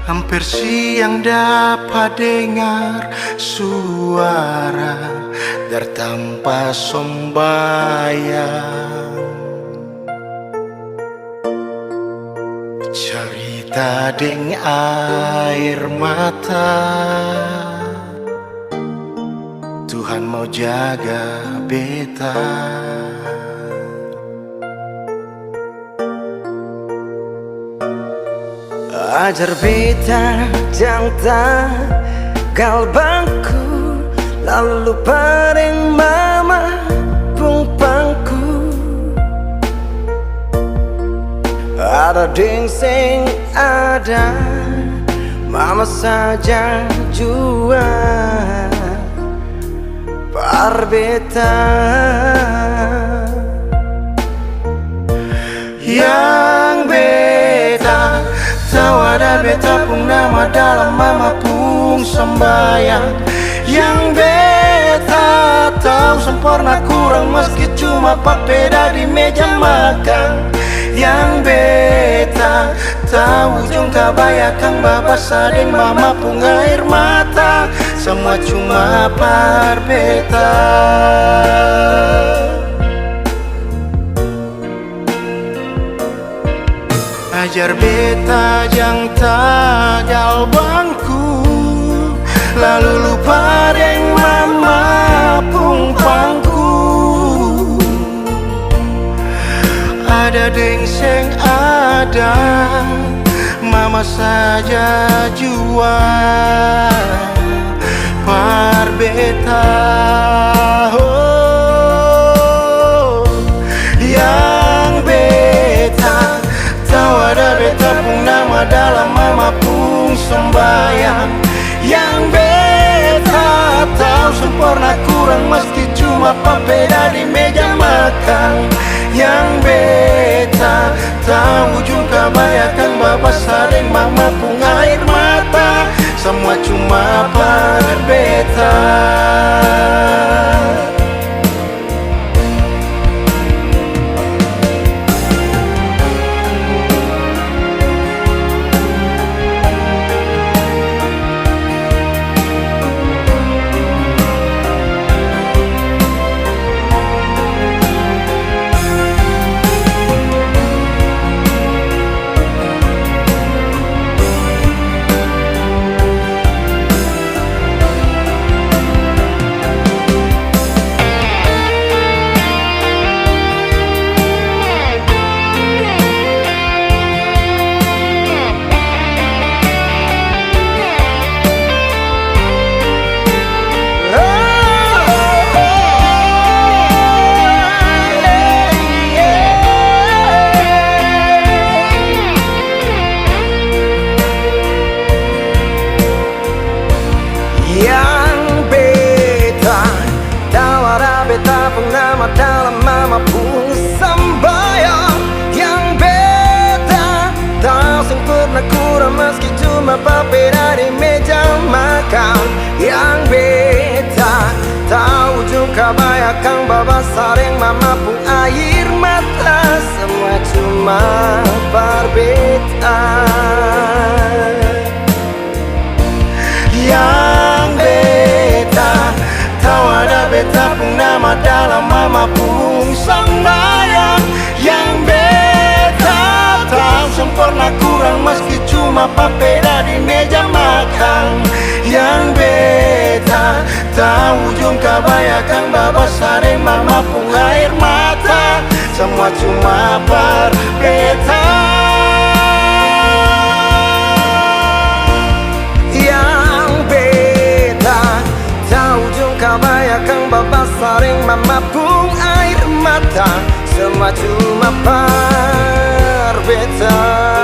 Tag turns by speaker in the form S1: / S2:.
S1: Hampir siang dapat dengar suara tanpa sembahyang, cerita deng air mata. Tuhan mau jaga beta.
S2: Ajar beta jangta galbangku, lalu paring mama pungpangku. Ada dingsing ada, mama saja jua par beta.
S1: Yang beta tahu ada beta pun nama dalam mama pun sembahyang. Yang beta tahu sempurna kurang meski cuma papeda di meja makan. Yang beta tahu ujung kabayakan babas adeng mama pun air mata. Semua cuma par beta. Ajar beta jang tagal bangku, lalu lupa deng mama pungpangku. Ada dengseng ada, mama saja jua par beta. Dalam mama pun sembahyang. Yang beta tahu sempurna kurang meski cuma papeda di meja makan. Yang beta tahu ujung kabayakan babas adeng mama pun air mata. Semua cuma par beta. Nama dalam mama pun sembahyang. Yang beta tahu sempurna kurang meski cuma papeda di meja makan. Yang beta tahu juga bayakan babas sareng mama pun air mata. Semua cuma par beta. Yang beta tahu ada beta pun nama dalam mama pun sembahyang. Yang beta tahu sempurna kurang meski cuma papeda di meja makan. Yang beta tahu ujung kabayakan babas adeng mama pun air mata. Semua cuma par beta.
S2: Kabayakan babas saring mama pun air mata. Semua cuma par beta.